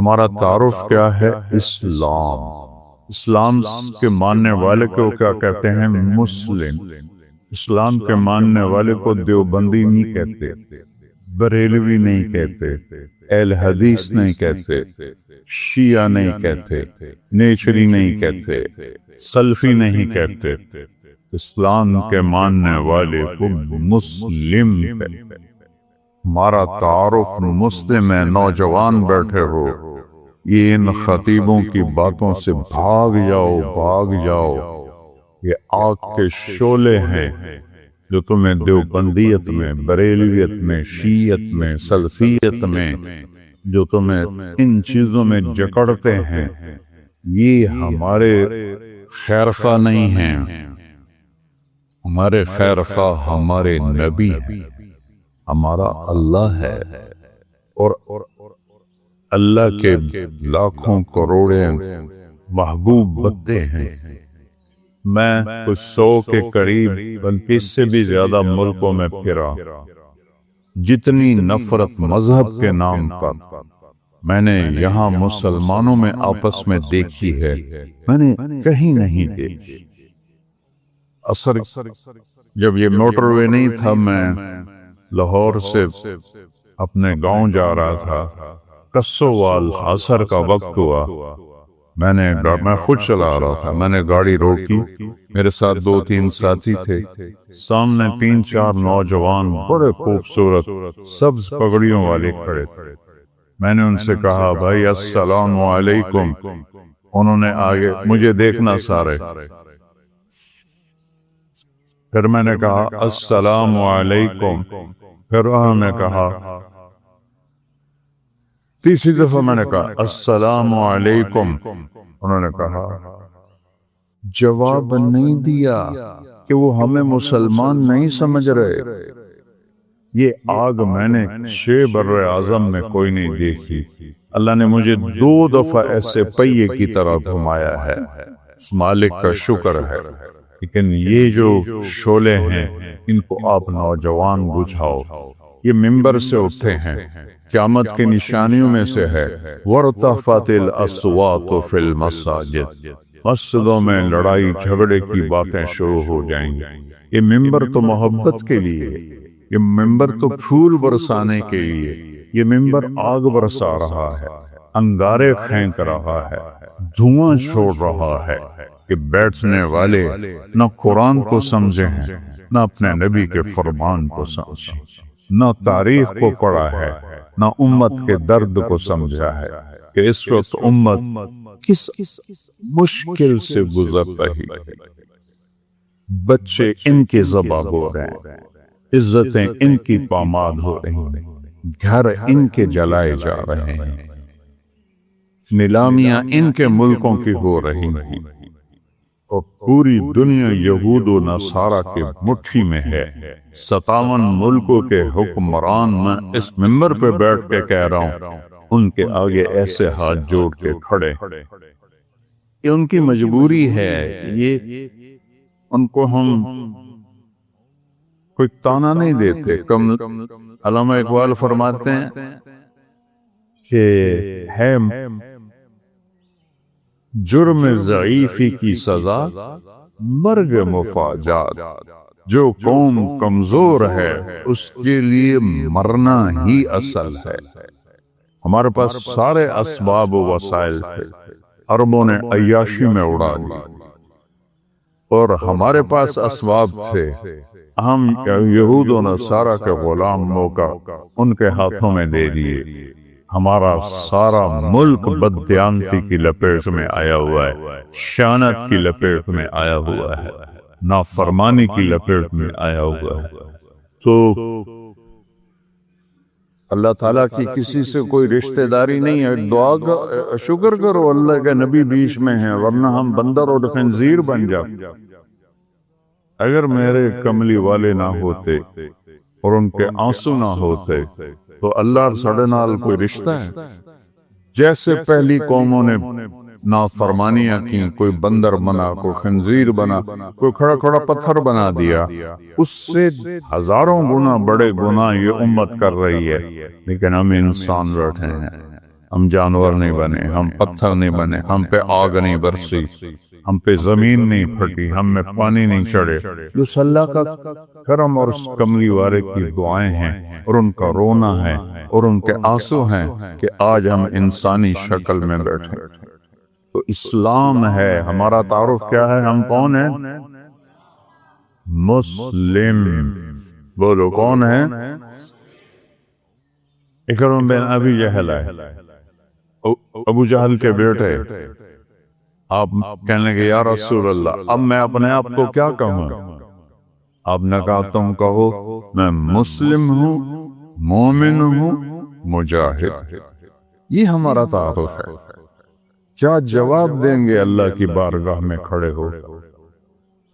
ہمارا تعارف کیا ہے؟ اسلام۔ اسلام کے ماننے والے کو کیا کہتے ہیں؟ مسلم۔ اسلام کے ماننے والے کو دیوبندی نہیں کہتے، بریلوی نہیں کہتے، اہل حدیث نہیں کہتے، شیعہ نہیں کہتے، نیچری نہیں کہتے، سلفی نہیں کہتے۔ اسلام کے ماننے والے کو مسلم کہتے۔ ہمارا تعارف مسلم ہے۔ نوجوان بیٹھے ہو، یہ ان خطیبوں کی باتوں سے بھاگ جاؤ، بھاگ جاؤ۔ یہ آگ کے شعلے ہیں جو تمہیں دیوبندیت میں، بریلویت میں، شیعت میں، سلفیت میں، جو تمہیں ان چیزوں میں جکڑتے ہیں، یہ ہمارے خیرخواہ نہیں ہیں۔ ہمارے خیرخواہ ہمارے نبی ہیں، ہمارا اللہ ہے، اور اللہ کے لاکھوں کروڑے محبوب بندے ہیں۔ میں کچھ 100 کے قریب بلکہ اس سے بھی زیادہ ملکوں میں پھرا۔ جتنی نفرت مذہب کے نام پر میں نے یہاں مسلمانوں میں آپس میں دیکھی ہے، میں نے کہیں نہیں دیکھی۔ اثر جب یہ موٹر وے نہیں تھا، میں لاہور سے اپنے گاؤں جا رہا تھا، کسووال عصر کا وقت ہوا، میں خود چلا رہا تھا، میں نے گاڑی روکی، میرے ساتھ 2-3 ساتھی تھے، سامنے 3-4 نوجوان بڑے خوبصورت سبز پگڑیوں والے کھڑے تھے۔ میں نے ان سے کہا بھائی السلام علیکم۔ انہوں نے آگے مجھے دیکھنا سارے، پھر میں نے کہا السلام علیکم، پھر انہوں نے کہا، تیسری دفعہ میں نے کہا السلام علیکم، انہوں نے کہا، جواب نہیں دیا کہ وہ ہمیں مسلمان نہیں سمجھ رہے۔ یہ آگ میں نے 6 بر اعظم میں کوئی نہیں دیکھی۔ اللہ نے مجھے 2 دفعہ ایسے پہیے کی طرح گھمایا ہے، اس مالک کا شکر ہے۔ لیکن یہ جو شعلے ہیں، ان کو آپ نوجوان بجھاؤ۔ یہ ممبر سے اٹھتے ہیں، قیامت کی نشانیوں میں سے ہے وَارْتَفَعَتِ الْأَصْوَاتُ فِي الْمَسَاجِدِ، مسجدوں میں لڑائی جھگڑے کی باتیں شروع ہو جائیں گی۔ یہ ممبر تو محبت کے لیے، یہ ممبر تو پھول برسانے کے لیے، یہ ممبر آگ برسا رہا ہے، انگارے پھینک رہا ہے، دھواں چھوڑ رہا ہے کہ بیٹھنے والے نہ قرآن کو سمجھے ہیں، نہ اپنے نبی کے فرمان کو سمجھے، نہ تاریخ کو پڑھا ہے، نہ امت کے درد کو سمجھا ہے کہ اس وقت امت کس مشکل سے گزر رہی ہے۔ بچے ان کے ذبح ہو رہے ہیں، عزتیں ان کی پامال ہو رہی ہیں، گھر ان کے جلائے جا رہے ہیں، نیلامیاں ان کے ملکوں کی ہو رہی ہیں، اور پوری دنیا یہود و نصارہ کے مٹھی میں ہے۔ 57 ملکوں کے حکمران میں اس ممبر پہ بیٹھ کے کہہ رہا ہوں، ان کے آگے ایسے ہاتھ جوڑ کے کھڑے۔ یہ ان کی مجبوری ہے، یہ ان کو ہم کوئی تانا نہیں دیتے۔ علامہ اقبال فرماتے ہیں کہ ہے جرم ضعیفی کی سزا مرگ مفاجات، جو قوم کمزور ہے اس کے لیے مرنا ہی اصل ہے۔ ہمارے پاس سارے اسباب و وسائل تھے، عربوں نے عیاشی میں اڑا دی، اور ہمارے پاس اسباب تھے، ہم یہود و نصارہ کے غلام موقع ان کے ہاتھوں میں دے دیے۔ ہمارا سارا ملک بددیانتی کی لپیٹ میں آیا ہوا ہے، شانت کی لپیٹ میں آیا ہوا ہے، نافرمانی کی لپیٹ میں آیا ہوا ہے۔ تو اللہ تعالیٰ کی کسی سے کوئی رشتہ داری نہیں ہے۔ دعا کا شکر کرو اللہ کے نبی بیچ میں ہیں، ورنہ ہم بندر اور خنزیر بن جاتے۔ اگر میرے کملی والے نہ ہوتے اور ان کے آنسو نہ ہوتے تو اللہ اور سڑے نال کوئی رشتہ ہے؟ جیسے پہلی قوموں نے نافرمانیاں کی، کوئی بندر بنا، کوئی خنزیر بنا، کوئی کھڑا کھڑا پتھر بنا دیا، اس سے ہزاروں گنا بڑے گناہ یہ امت کر رہی ہے، لیکن ہم انسان بیٹھے ہیں، ہم جانور نہیں بنے، ہم پتھر نہیں بنے، ہم پہ آگ نہیں برسی، ہم پہ زمین نہیں پھٹی، ہم میں پانی نہیں چڑھے۔ جو اللہ کا کرم اور اس کملی والے کی دعائیں ہیں اور ان کا رونا ہے اور ان کے آنسو ہیں کہ آج ہم انسانی شکل میں بیٹھے۔ تو اسلام ہے ہمارا تعارف کیا ہے؟ ہم کون ہیں؟ مسلم۔ بولو کون ہیں؟ اکرم بن ابی جہل ہے، ابو جہل کے بیٹے۔ آپ کہنے لگے یا رسول اللہ اب میں اپنے آپ کو کیا کہوں؟ آپ نے کہا تم کہو میں مسلم ہوں، مومن ہوں، مجاہد۔ یہ ہمارا تعارف ہے۔ کیا جواب دیں گے اللہ کی بارگاہ میں کھڑے ہو؟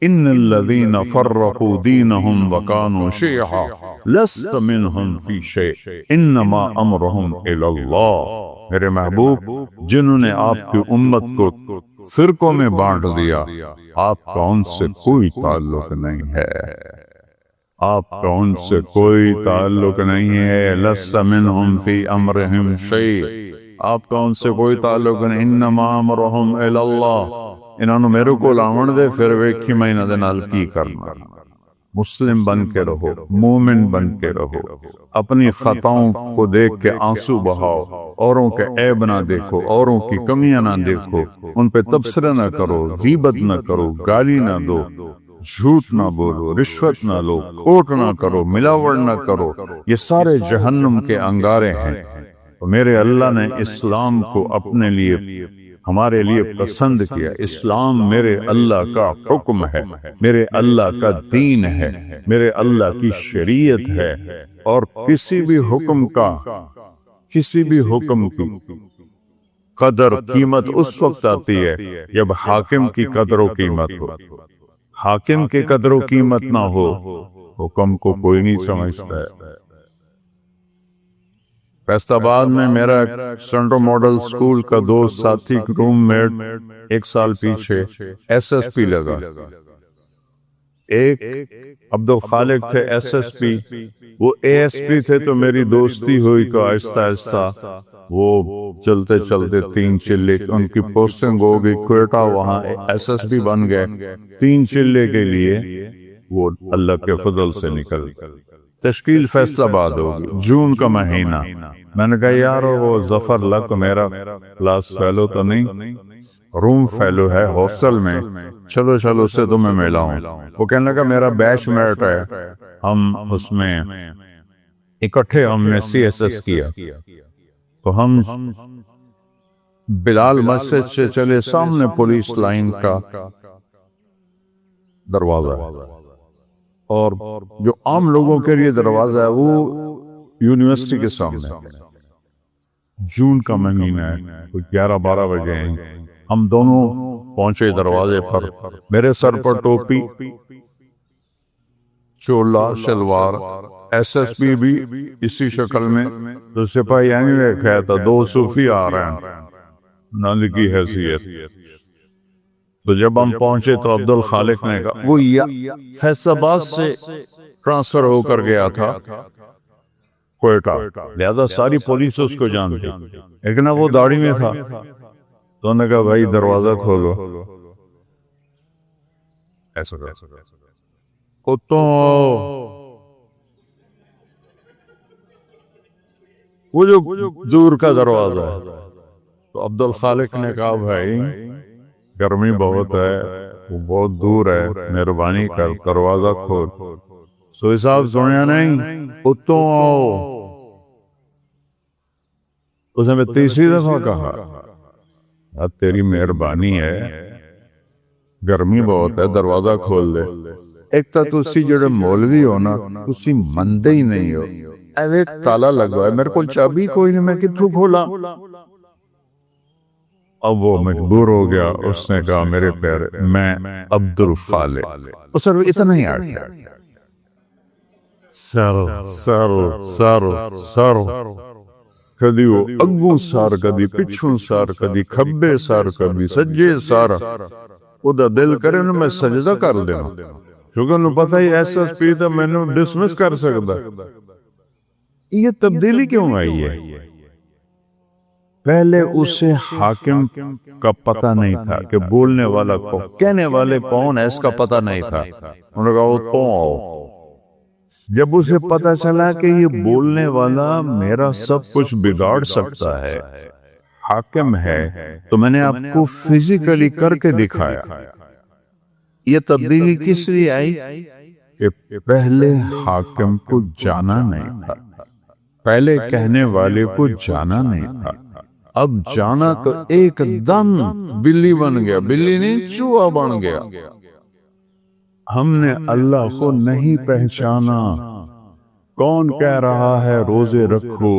ان الذین فرقوا دینہم وکانوا شیعا لست منہم فی شیء انما امرہم الی اللہ۔ میرے محبوب، جنہوں نے آپ کی امت کو فرقوں میں بانٹ دیا، آپ کا ان سے کوئی تعلق نہیں ہے، آپ کا ان سے کوئی تعلق نہیں ہے۔ لست منہم فی امرہم شیء، آپ کا ان سے کوئی تعلق نہیں۔ انما امرہم الی اللہ، انہوں نے میرے کو لاون دے پھر ویکھی میں انہاں دے نال کی کرنا۔ مسلم بن کے رہو، مومن بن کے رہو، اپنی خطاؤں کو دیکھ کے آنسو بہاؤ، اوروں کے عیب نہ دیکھو، اوروں کی کمیاں نہ دیکھو، ان پہ تبصرہ نہ کرو، غیبت نہ کرو، گالی نہ دو، جھوٹ نہ بولو، رشوت نہ لو، کھوٹ نہ کرو، ملاوڑ نہ کرو۔ یہ سارے جہنم کے انگارے ہیں۔ میرے اللہ نے اسلام کو اپنے لیے ہمارے لیے پسند کیا۔ اسلام میرے اللہ کا حکم ہے، میرے اللہ کا دین ہے، میرے اللہ کی شریعت ہے۔ اور کسی بھی حکم کی قدر قیمت اس وقت آتی ہے جب حاکم کی قدر و قیمت ہو۔ حاکم کی قدر و قیمت نہ ہو، حکم کو کوئی نہیں سمجھتا ہے۔ فیصل آباد میں میرا سینٹرل ماڈل سکول کا دوست ساتھی روم میٹ 1 سال پیچھے ایس ایس پی لگا۔ ایک عبدالخالق تھے ایس ایس پی، وہ اے ایس پی تھے، تو میری دوستی ہوئی کہ آہستہ آہستہ وہ چلتے چلتے 3 چلے ان کی پوسٹنگ ہو گئی کوئٹہ، وہاں ایس ایس پی بن گئے۔ 3 چلے کے لیے وہ اللہ کے فضل سے نکل تشکیل فیصل آباد ہوگی، جون کا مہینہ۔ میں نے کہا یار وہ ظفر لک میرا کلاس فیلو تو نہیں، روم فیلو ہے ہاسٹل میں، چلو اس سے تمہیں ملاؤں۔ وہ کہنے لگا میرا بیچ میٹ ہے، ہم اس میں اکٹھے ہم نے سی ایس ایس کیا۔ تو ہم بلال مسجد سے چلے، سامنے پولیس لائن کا دروازہ ہے، اور جو عام لوگوں کے لیے دروازہ ہے وہ یونیورسٹی کے سامنے۔ جون کا مہینہ ہے، 11-12 بجے ہیں، ہم دونوں پہنچے دروازے پر۔ میرے سر پر ٹوپی، چولا شلوار، ایس ایس پی بھی اسی شکل میں، تو سپاہی یعنی رکھا تھا 2 صوفی آ رہے ہیں نال کی حیثیت۔ تو جب ہم پہنچے تو عبدالخالق نے کہا وہ فیصل آباد سے ٹرانسفر ہو کر گیا تھا کوئٹہ، لہذا ساری پولیس اس کو جانتی، لیکن وہ داڑھی میں تھا۔ تو انہوں نے کہا بھائی دروازہ کھولو، ایسا کتوں وہ جو دور کا دروازہ ہے۔ تو عبدالخالق نے کہا بھائی گرمی بہت ہے، وہ بہت دور ہے، مہربانی کر دروازہ کھول۔ سوئی صاحب سنیا نہیں، اتوں آؤ۔ اس نے 3 دفعہ کہا اب تیری مہربانی ہے، گرمی بہت ہے، دروازہ کھول دے۔ ایک تا تسی جڑے مولوی ہو نا، تسی مندے ہی نہیں ہو۔ ایک تالا لگا ہے، میرے کو چابی کوئی نہیں، میں کتوں کھولا؟ اب وہ مجبور ہو گیا، اس نے کہا میرے پیارے میں عبدالخالق، اس نے اتنا ہی آ گیا، سر کدی وہ اگوں سار، کدی پچھوں سار، کدی کھبے سار، کدی سجے سار۔ وہ دا دل کرے نا میں سجدہ کر دینا، کیونکہ انہوں پتہ ہی ایس ایس پی تھا، میں نے ڈسمس کر سکتا۔ یہ تبدیلی کیوں آئی ہے؟ پہلے اسے حاکم کا پتہ نہیں تھا کہ بولنے والا کون، کہنے والے کون ہے اس کا پتہ نہیں تھا. انہوں نے کہا وہ تو آؤ. جب اسے پتہ چلا کہ یہ بولنے والا میرا سب کچھ بگاڑ سکتا ہے، حاکم ہے، تو میں نے آپ کو فزیکلی کر کے دکھایا. یہ تبدیلی کس لیے آئی؟ کہ پہلے حاکم کو جانا نہیں تھا، پہلے کہنے والے کو جانا نہیں تھا. اب جانا تو ایک دم بلی بن گیا، بلی نہیں چوہا بن گیا. ہم نے اللہ کو نہیں پہچانا. کون کہہ رہا ہے روزے رکھو؟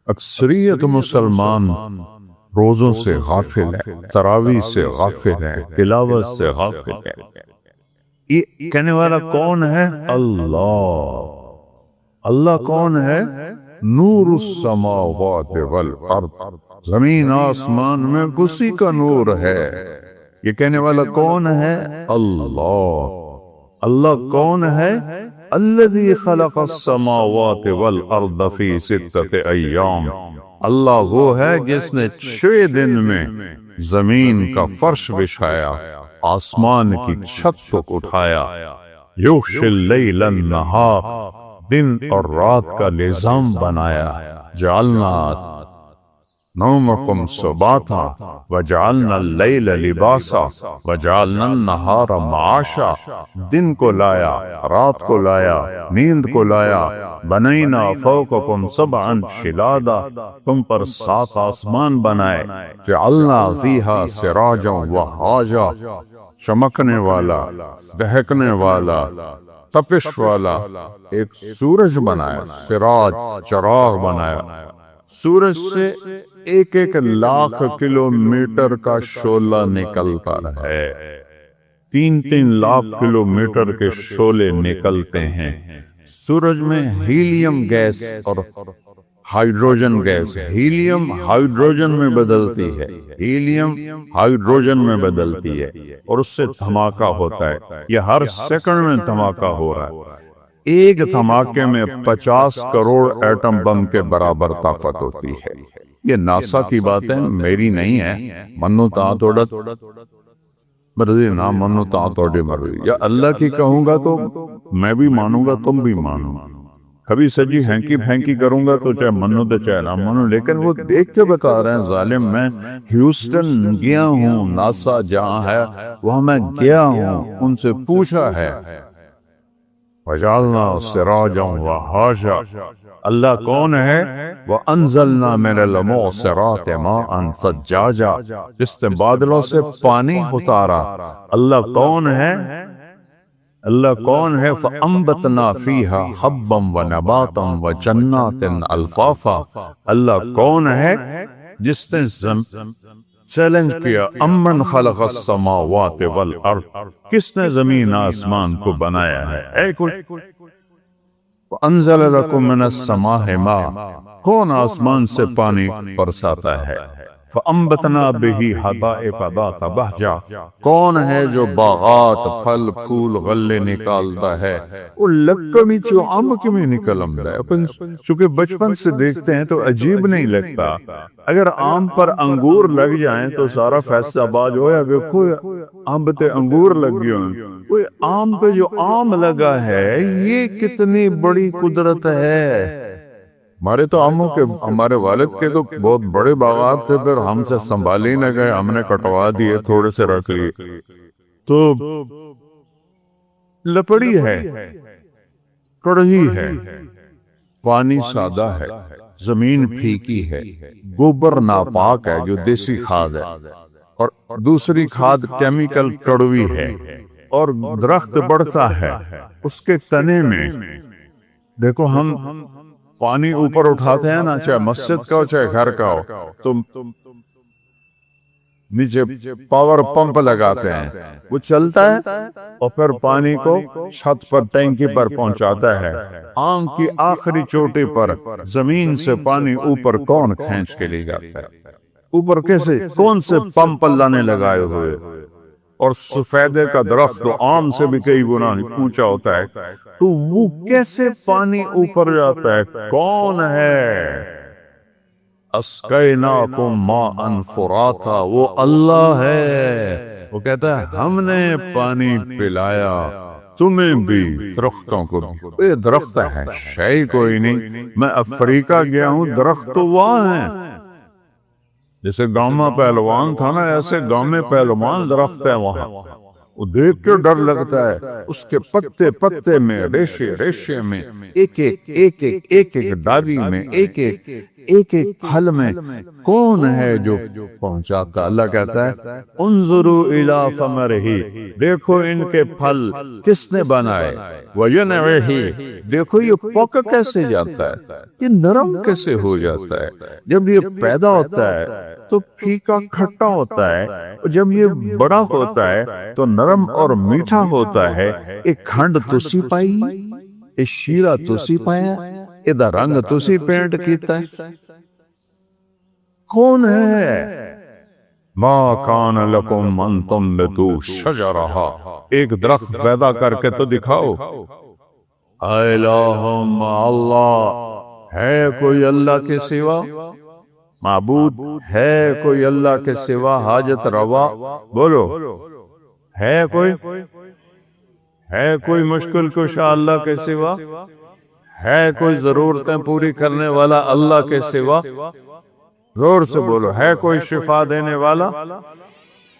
اکثریت مسلمان روزوں سے غافل ہے، تراویح سے غافل ہے، تلاوت سے غافل ہے. یہ کہنے والا کون ہے؟ اللہ. اللہ کون ہے؟ نور السماوات والارض، زمین آسمان میں اسی کا نور ہے. یہ کہنے والا کون ہے؟ اللہ. اللہ کون ہے؟ الذی خلق السماوات والارض فی 6 ایام. اللہ وہ ہے جس نے 6 دن میں زمین کا فرش بچھایا، آسمان کی چھت کو اٹھایا. یغشی اللیل النہار، دن اور رات کا نظام بنایا. جعلنا نومکم سباتا وجعلنا اللیل لباسا وجعلنا النہار معاشا. دن کو لایا، رات کو لایا، نیند کو لایا. بنینا فوقکم سبعا شدادا، تم پر 7 آسمان بنائے. جعلنا فیہا سراجا وہاجا، چمکنے والا، دہکنے والا، تپش والا. ایک سورج بنایا، سراج چراغ بنایا. سورج سے 1 لاکھ کلومیٹر کا شعلہ نکلتا ہے. 3 لاکھ کلومیٹر کے شعلے نکلتے ہیں. سورج میں ہیلیم گیس اور ہائیڈروجن گیس، ہیلیم ہائیڈروجن میں بدلتی ہے، ہیلیم ہائیڈروجن میں بدلتی ہے، اور اس سے دھماکہ ہوتا ہے. یہ ہر سیکنڈ میں دھماکہ ہو رہا ہے. ایک دھماکے میں 50 کروڑ ایٹم بم کے برابر طاقت ہوتی ہے. یہ ناسا کی باتیں میری نہیں ہے. منو تا توڑت مرضی نہ منو تا توڑی مرضی. یا اللہ کی کہوں گا تو میں بھی مانوں گا، تم بھی مانو. کبھی سجی ہینکی پھینکی کروں گا تو چاہے منو تو چاہے نہ منو. لیکن وہ دیکھ کے بتا رہے ہیں ظالم. میں ہیوسٹن گیا ہوں، ناسا جہاں ہے وہاں میں گیا ہوں، ان سے پوچھا ہے. وجعلنا سراجا وہاجا. اللہ کون ہے؟ وانزلنا من المعصرات ماء ثجاجا، جس نے بادلوں سے پانی اتارا. اللہ کون ہے؟ اللہ کون ہے؟ فانبتنا فیہا حبا ونباتا وجنات الفافا. اللہ کون ہے جس نے چیلنج کیا امن خلق السماوات والارض، کس نے زمین آسمان کو بنایا ہے؟ اے کوئی انزل لکم من السماء ماء، کون آسمان سے پانی برساتا ہے؟ فانبتنا بہ حدائق ذات بہجہ، کون ہے جو باغات پھل پھول غلے نکالتا ہے؟ وہ لکمی چو امک میں نکلم ہے. چونکہ بچپن سے دیکھتے ہیں تو عجیب نہیں لگتا. اگر آم پر انگور لگ جائیں تو سارا فیصلہ آباد ہو یا دیکھو آم پہ انگور لگ گئے ہیں. کوئی آم پہ جو آم لگا ہے یہ کتنی بڑی قدرت ہے. ہمارے تو آموں کے، ہمارے والد کے تو بہت بڑے باغات تھے، پھر ہم سے سنبھالی نہ گئے، ہم نے کٹوا دیے، تھوڑے سے رکھ لیے. تو لپڑی ہے، کڑہی ہے، پانی سادہ ہے، زمین پھیکی ہے، گوبر ناپاک ہے جو دیسی کھاد ہے، اور دوسری کھاد کیمیکل کڑوی ہے. اور درخت بڑھتا ہے، اس کے تنے میں دیکھو ہم پانی اوپر اٹھاتے ہیں نا، چاہے مسجد کا ہو چاہے گھر کا ہو، تو نیچے پاور پمپ لگاتے ہیں، وہ چلتا ہے اور پھر پانی کو چھت پر ٹینکی پر پہنچاتا ہے. آم کی آخری چوٹی پر زمین سے پانی اوپر کون کھینچ کے لے جاتا ہے؟ اوپر کیسے؟ کون سے پمپ اللہ نے لگائے ہوئے؟ اور سفیدے کا درخت تو آم سے بھی کئی گنا اونچا ہوتا ہے، تو وہ کیسے پانی اوپر جاتا ہے؟ کون ہے؟ اسقیناکم ماء فراتا، وہ اللہ ہے، وہ کہتا ہے ہم نے پانی پلایا تمہیں بھی، درختوں کو بھی۔ یہ درخت ہے شے کوئی نہیں، میں افریقہ گیا ہوں، درخت تو وہاں ہیں، جیسے گاؤں میں پہلوان تھا نا، ایسے گاؤں میں پہلوان درخت ہے وہاں، وہ دیکھ کے ڈر لگتا ہے، اس کے پتے پتے میں، ریشے ریشے میں، ایک ایک ڈالی میں، ایک ایک پھل میں کون ہے جو پہنچاتا؟ اللہ کہتا ہے انظروا الی ثمرہ، دیکھو ان کے پھل کس نے بنائے، وینعہ، دیکھو یہ پک کیسے جاتا ہے، یہ نرم کیسے ہو جاتا ہے، جب یہ پیدا ہوتا ہے تو پھیکا کھٹا ہوتا ہے، جب یہ بڑا ہوتا ہے تو نرم اور میٹھا ہوتا ہے، ایک کھنڈ تسی پائی، ایک شیرہ تسی پایا، ادھر رنگ تسی پینٹ کیتا ہے، کون ہے؟ ما کان لکم ان تنبتوا شجرہا، ایک درخت پیدا کر کے تو دکھاؤ۔ الہم، اللہ ہے کوئی اللہ کے سوا؟ معبود ہے کوئی اللہ کے سوا؟ حاجت روا بولو، ہے کوئی؟ ہے کوئی مشکل کشا اللہ کے سوا؟ ہے کوئی ضرورتیں پوری کرنے والا اللہ کے سوا؟ زور سے بولو، ہے کوئی شفا دینے والا؟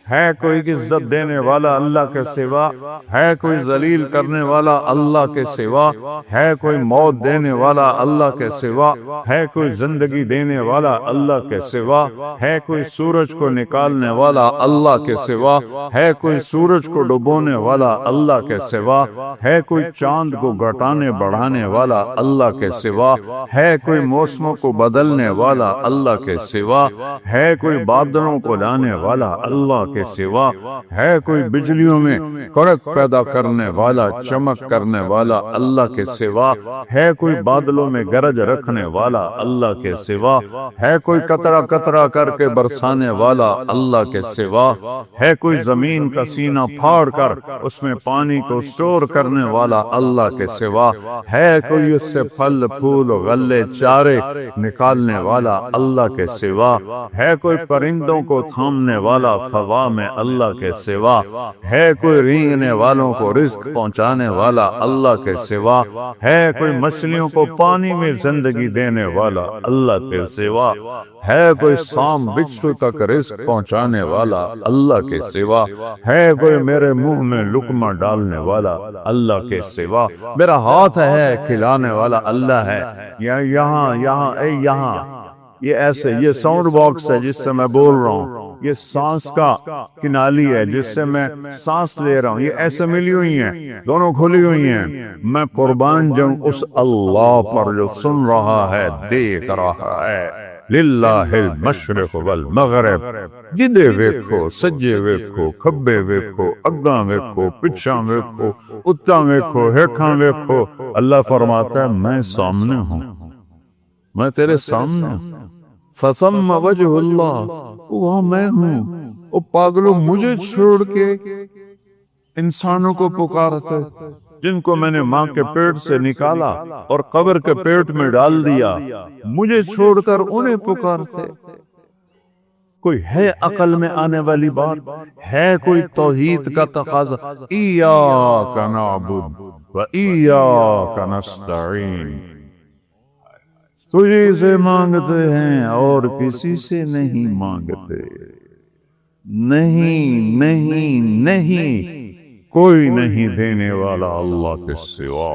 ہے کوئی عزت دینے والا اللہ کے سوا؟ ہے کوئی ذلیل کرنے والا اللہ کے سوا؟ ہے کوئی موت دینے والا اللہ کے سوا؟ ہے کوئی زندگی دینے والا اللہ کے سوا؟ ہے کوئی سورج کو نکالنے والا اللہ کے سوا؟ ہے کوئی سورج کو ڈبونے والا اللہ کے سوا؟ ہے کوئی چاند کو گھٹانے بڑھانے والا اللہ کے سوا؟ ہے کوئی موسموں کو بدلنے والا اللہ کے سوا؟ ہے کوئی بادلوں کو لانے والا اللہ کے سوا؟ ہے کوئی بجلیوں میں کڑک پیدا کرنے والا، چمک کرنے والا اللہ کے سوا؟ ہے کوئی بادلوں میں گرج رکھنے والا اللہ کے سوا؟ ہے کوئی قطرہ قطرہ کر کے برسانے والا اللہ کے سوا؟ ہے کوئی زمین کا سینہ پھاڑ کر اس میں پانی کو سٹور کرنے والا اللہ کے سوا؟ ہے کوئی اس سے پھل پھول غلے چارے نکالنے والا اللہ کے سوا؟ ہے کوئی پرندوں کو تھامنے والا فضا میں اللہ کے سوا؟ ہے کوئی رینگنے والوں کو رزق پہنچانے والا اللہ کے سوا؟ ہے کوئی مچھلیوں کو پانی میں زندگی دینے والا اللہ کے سوا؟ ہے کوئی سام بچھو تک رزق پہنچانے والا اللہ کے سوا؟ ہے کوئی میرے منہ میں لقمہ ڈالنے والا اللہ کے سوا؟ میرا ہاتھ ہے کھلانے والا اللہ ہے، یہاں یہ ایسے، یہ ساؤنڈ باکس ہے جس سے میں بول رہا ہوں، یہ سانس کا کنالی ہے جس سے میں سانس لے رہا ہوں، یہ ایسے ملی ہوئی ہیں، دونوں کھلی ہوئی ہیں، میں قربان جاؤں اس اللہ پر جو سن رہا ہے، دیکھ رہا ہے۔ للہ المشرق والمغرب، جدے ویکھو سجے ویکھو کھبے ویکھو اگاں ویکھو پچھاں ویکھو اتاں ویکھو ہیٹھاں ویکھو، اللہ فرماتا ہے میں سامنے ہوں، میں تیرے سامنے ہوں۔ فثم وجہ اللہ، وہاں میں ہوں۔ او پاگلو، مجھے چھوڑ کے انسانوں کو پکارتے جن کو میں نے ماں کے پیٹ سے نکالا اور قبر کے پیٹ میں ڈال دیا، مجھے چھوڑ کر انہیں پکارتے؟ کوئی ہے عقل میں آنے والی بات؟ ہے کوئی توحید کا تقاضا؟ ایاک نعبد و ایاک نستعین، تجھے سے مانگتے ہیں اور کسی سے نہیں مانگتے، نہیں نہیں نہیں، کوئی نہیں دینے والا اللہ کے سوا۔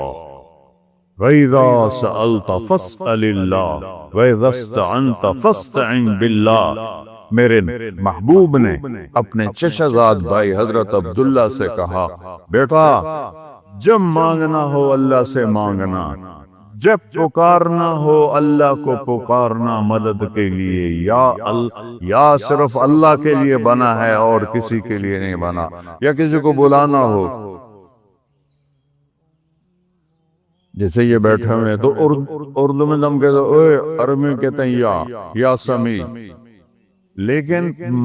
وَإِذَا سَأَلْتَ فَاسْأَلِ اللَّهَ وَإِذَا اسْتَعَنْتَ فَاسْتَعِنْ بِاللَّهِ، میرے محبوب نے اپنے چچزاد بھائی حضرت عبداللہ سے کہا، بیٹا جب مانگنا ہو اللہ سے مانگنا، جب پکارنا ہو اللہ کو پکارنا مدد کے لیے، یا صرف اللہ کے لیے بنا ہے اور کسی کے لیے نہیں بنا، یا کسی کو بلانا ہو، جیسے یہ بیٹھے ہوئے تو اردو میں ہم کہتے ہیں، عربی میں کہتے ہیں یا سمیع، لیکن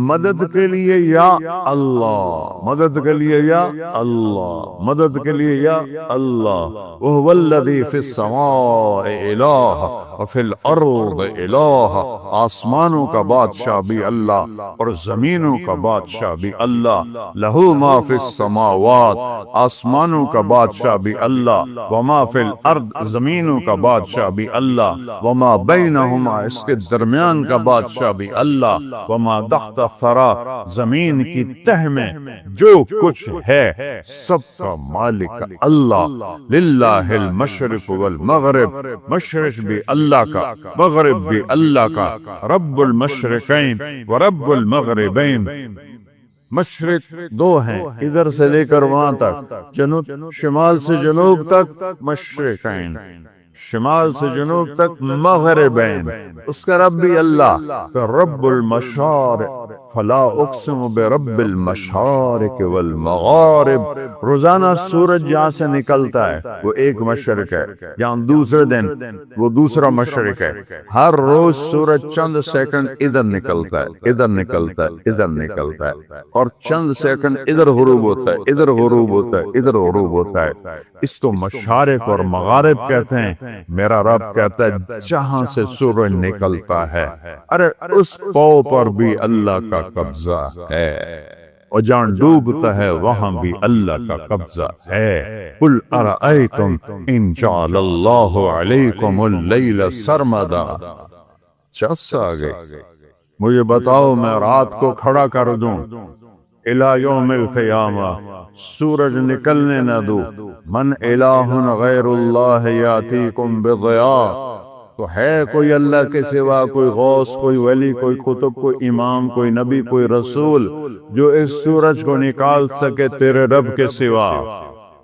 مدد کے لیے یا اللہ، مدد کے لیے یا اللہ، مدد کے لیے یا اللہ۔ وَهُوَ الَّذِي فِي السَّمَاءِ إِلَٰهٌ وفی الارض الہ، آسمانوں کا بادشاہ بھی اللہ اور زمینوں کا بادشاہ بھی اللہ، لہو ما فی السماوات، آسمانوں کا بادشاہ بھی اللہ، وما فی الارض، زمینوں کا بادشاہ بھی اللہ، وما بینہما، اس کے درمیان کا بادشاہ بھی اللہ، وما تحت الثری، زمین کی تہ میں جو کچھ ہے سب کا مالک اللہ، للہ المشرق والمغرب، مشرق بھی اللہ کا، مغرب بھی اللہ کا، رب المشرقین ورب المغربین، مشرق دو ہیں ادھر سے لے کر وہاں تک، جنوب شمال سے جنوب تک مشرقین، شمال سے جنوب تک مغربین، اس کا رب بھی اللہ، رب المشارق، فلا اقسم برب المشارق والمغارب، روزانہ سورج جہاں سے نکلتا ہے وہ ایک مشرق ہے، جہاں دوسرے دن وہ دوسرا مشرق ہے، ہر روز سورج چند سیکنڈ ادھر نکلتا ہے، ادھر نکلتا ہے، ادھر نکلتا ہے، اور چند سیکنڈ ادھر غروب ہوتا ہے، ادھر غروب ہوتا ہے، ادھر غروب ہوتا ہے، اس کو مشارق اور مغارب کہتے ہیں۔ میرا رب کہتا ہے جہاں سے سورج نکلتا ہے، ارے اس پاؤں پر بھی اللہ کا قبضہ ہے، اور جہاں ڈوبتا ہے وہاں بھی اللہ کا قبضہ ہے۔ قل ارأیتم ان جعل اللہ علیکم اللیل سرمدا، چس آ گئی، مجھے بتاؤ میں رات کو کھڑا کر دوں الی یوم القیامہ، سورج نکلنے نہ دو، من الہ غیر اللہ یاتیکم بضیاء، تو ہے کوئی اللہ کے سوا، کوئی غوث، کوئی ولی، کوئی قطب، کوئی امام، کوئی نبی، کوئی رسول جو اس سورج کو نکال سکے تیرے رب کے سوا؟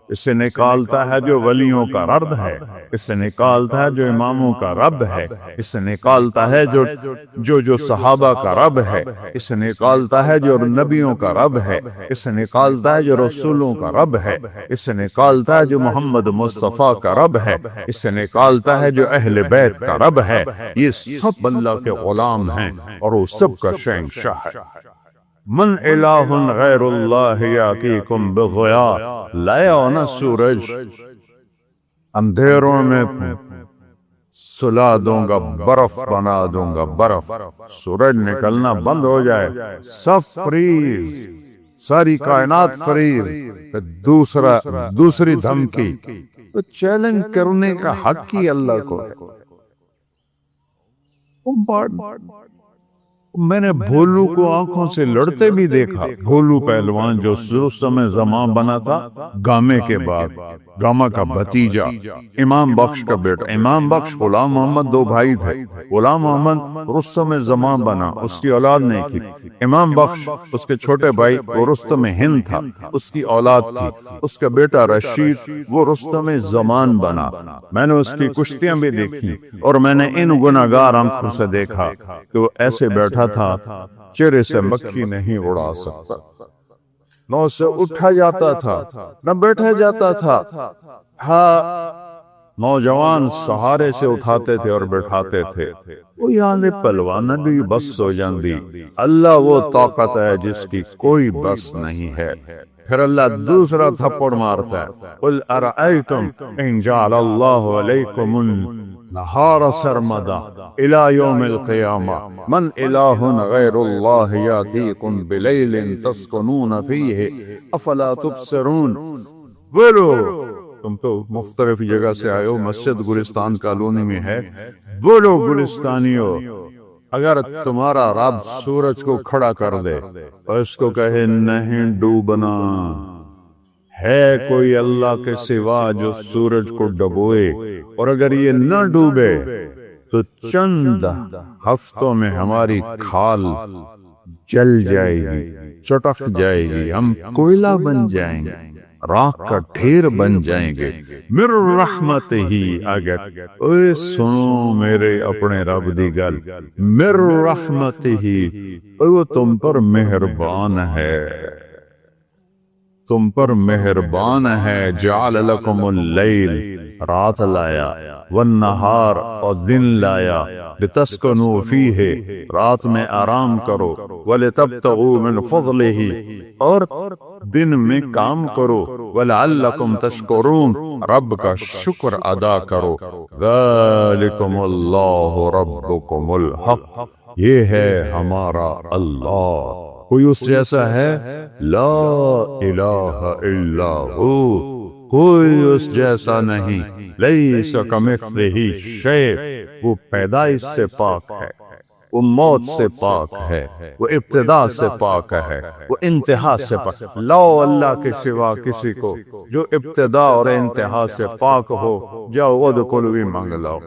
اسے نکالتا ہے جو ولیوں کا رب ہے، اسے نکالتا ہے جو اماموں کا رب ہے، اسے نکالتا ہے جو صحابہ کا رب ہے، اسے نکالتا ہے جو نبیوں کا رب ہے، اسے نکالتا ہے جو رسولوں کا رب ہے، اسے نکالتا ہے جو محمد مصطفیٰ کا رب ہے، اسے نکالتا ہے جو اہل بیت کا رب ہے۔ یہ سب اللہ کے غلام ہیں اور وہ سب کا شہنشاہ ہے۔ من الہ غیر اللہ یاتیکم بضیاء، لایا ہونا سورج، اندھیروں میں سلا دوں گا، برف بنا دوں گا، برف، سورج نکلنا بند ہو جائے سب فریز، ساری کائنات فریز، دوسری دھمکی، تو چیلنج کرنے کا حق ہی اللہ کو ہے۔ میں نے بھولو کو آنکھوں سے لڑتے بھی دیکھا، بھولو پہلوان جو رستم زمان بنا تھا گامے کے بعد، گاما کا بھتیجا، امام بخش کا بیٹا، امام بخش غلام محمد دو بھائی تھے، غلام محمد رستم زمان بنا، اس کی اولاد نہیں تھی، امام بخش اس کے چھوٹے بھائی وہ رستم ہند تھا، اس کی اولاد تھی، اس کا بیٹا رشید وہ رستم زمان بنا۔ میں نے اس کی کشتیاں بھی دیکھی، اور میں نے ان گناہگار آنکھوں سے دیکھا کہ وہ ایسے بیٹھا تھا چہرے سے مکھی نہیں اڑا سکتا، نہ اسے اٹھا جاتا تھا نہ بیٹھا جاتا تھا، ہاں نوجوان سہارے سے اٹھاتے تھے اور بیٹھاتے تھے، وہ یہاں پلوان بھی بس ہو جاندی، اللہ وہ طاقت ہے جس کی کوئی بس نہیں ہے۔ پھر اللہ دوسرا تھپڑ مارتا ہے، قل ارأیتم ان جعل اللہ علیکم النہار سرمدا الی یوم القیامہ من الہ غیر اللہ یاتیکم بلیل تسکنون فیہ افلا تبصرون۔ بولو، تم تو مختلف جگہ سے آئے ہو، مسجد گلستان کالونی میں ہے، بولو گلستانیو، اگر تمہارا رب سورج کو کھڑا کر دے اور اس کو کہے نہیں ڈوبنا، ہے کوئی اللہ کے سوا جو سورج کو ڈبوئے، اور اگر یہ نہ ڈوبے تو چند ہفتوں میں ہماری کھال جل جائے گی، چٹک جائے گی، ہم کوئلہ بن جائیں گے، راکھ کا ڈھیر بن جائیں گے، مر رحمت ہی، اگر اے سنو میرے اپنے رب دی گل، مر رحمت ہی، وہ تم پر مہربان ہے۔ تم پر مہربان ہے، جعل لکم اللیل، رات لایا، والنہار، اور دن لایا، لتسکنوا فیہ، رات میں آرام کرو، ولتبتغوا من فضلہ، اور دن میں کام کرو، ولعلکم تشکرون، رب کا شکر ادا کرو۔ ذالکم اللہ ربکم الحق، یہ ہے ہمارا اللہ، کوئی اس جیسا ہے؟ لا الہ الا ہو، کوئی اس جیسا نہیں، لیس کمثلہ شیء، وہ پیدائش سے پاک ہے، وہ موت سے پاک ہے، وہ ابتدا سے پاک ہے، وہ انتہا سے پاک۔ لاؤ اللہ کے سوا کسی کو جو ابتدا اور انتہا سے پاک ہو، جاؤ ادخلوا مانگ لاؤ۔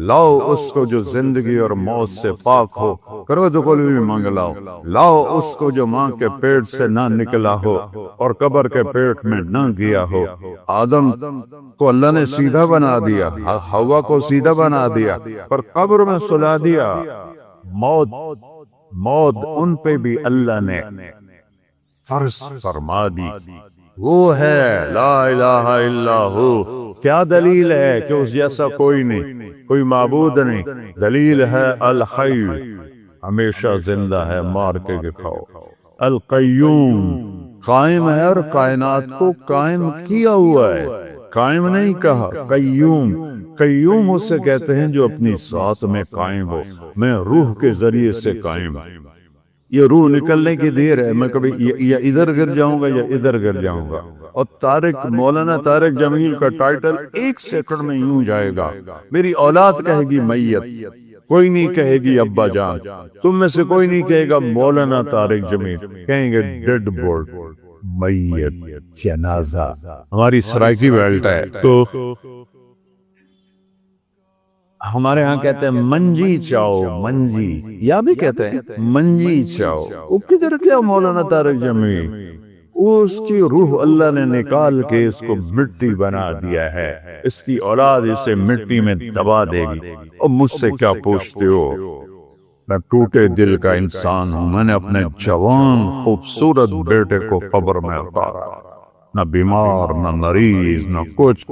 لاؤ اس کو جو زندگی اور موت سے پاک ہو، کرو ادخلوا مانگ لاؤ۔ لاؤ اس کو جو ماں کے پیٹ سے نہ نکلا ہو اور قبر کے پیٹ میں نہ گیا ہو۔ آدم کو اللہ نے سیدھا بنا دیا، حوا کو سیدھا بنا دیا، پر قبر میں سلا دیا۔ موت ان پہ بھی اللہ نے فرض فرما دی۔ وہ ہے لا الہ الا ہو۔ کیا دلیل ہے کہ اس جیسا کوئی نہیں، کوئی معبود نہیں؟ دلیل ہے الحی، ہمیشہ زندہ ہے، مار کے دکھاؤ۔ القیوم، قائم ہے اور کائنات کو قائم کیا ہوا ہے، قائم نہیں کہا، قیوم۔ قیوم اسے کہتے ہیں جو اپنی ذات میں قائم ہو، میں روح کے ذریعے سے قائم ہوں۔ یہ روح نکلنے کی دیر ہے، میں کبھی یا ادھر گر جاؤں گا یا ادھر گر جاؤں گا۔ اور مولانا طارق جمیل کا ٹائٹل 1 سیکنڈ میں یوں جائے گا، میری اولاد کہے گی میت، کوئی نہیں کہے گی ابا جان، تم میں سے کوئی نہیں کہے گا مولانا طارق جمیل، کہیں گے ڈیڈ باڈی، میت، جنازہ۔ ہماری سرائکی بیلٹ ہے تو ہمارے ہاں کہتے ہیں منجی چاؤ، منجی، یا بھی کہتے ہیں منجی چاؤ۔ وہ کدھر کیا مولانا طارق جمیل؟ اس کی روح اللہ نے نکال کے اس کو مٹی بنا دیا ہے، اس کی اولاد اسے مٹی میں دبا دے گی۔ اور مجھ سے کیا پوچھتے ہو؟ میں ٹوٹے دل کا انسان ہوں، میں نے اپنے جوان خوبصورت بیٹے کو قبر میں اتارا، نہ بیمار نہ مریض نہ کچھ،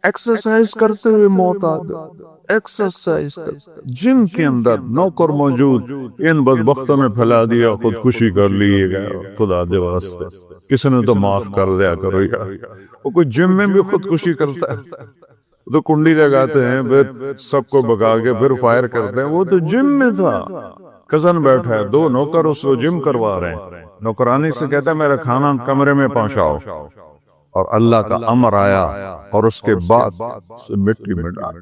ایکسرسائز کرتے ہوئے موت آ گئی، ایکسرسائز جم کے اندر نوکر موجود، ان بدبختوں نے پھیلا دیا، خودکشی کر لیے گئے، خدا دے واسطے کسی نے تو معاف کر دیا کرو یار۔ وہ کوئی جم میں بھی خودکشی کرتا ہے تو کنڈی لگاتے ہیں، پھر سب کو بگا کے پھر فائر کرتے ہیں، وہ تو جم میں تھا، کزن بیٹھا ہے، 2 نوکر اس کو جم کروا رہے ہیں، نوکرانی سے کہتا ہے میرا کھانا کمرے میں پہنچاؤ، اور اللہ کا امر آیا اور اس کے بعد مٹی میں ڈال۔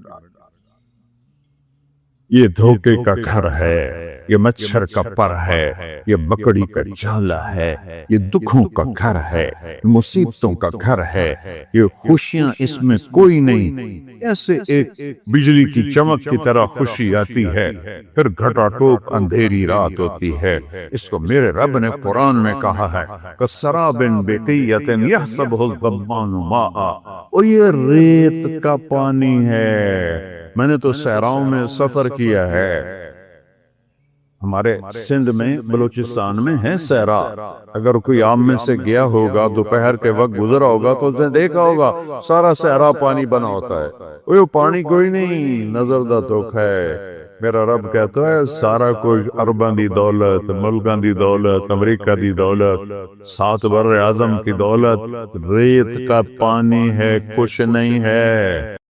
یہ دھوکے کا گھر ہے، یہ مچھر کا پر ہے، یہ مکڑی کا جالا ہے، یہ دکھوں کا گھر ہے، مصیبتوں کا گھر ہے، یہ خوشیاں اس میں کوئی نہیں۔ ایسے ایک بجلی کی چمک کی طرح خوشی آتی ہے، پھر گھٹا ٹوپ اندھیری رات ہوتی ہے۔ اس کو میرے رب نے قرآن میں کہا ہے کسراب بقیۃ یحسبہ الظمآن ماء، اور یہ ریت کا پانی ہے۔ میں نے تو صحراؤں میں سفر کیا ہے، ہمارے سندھ میں بلوچستان میں ہے صحرا، اگر کوئی آپ میں سے گیا ہوگا دوپہر کے وقت گزرا ہوگا تو اس نے دیکھا ہوگا سارا صحرا پانی بنا ہوتا ہے، وہ پانی کوئی نہیں، نظر دا دھوکا ہے۔ میرا رب کہتا ہے سارا کچھ ارباں دی دولت، ملکاں دی دولت، امریکہ دی دولت، 7 بر اعظم کی دولت ریت کا پانی ہے، کچھ نہیں ہے۔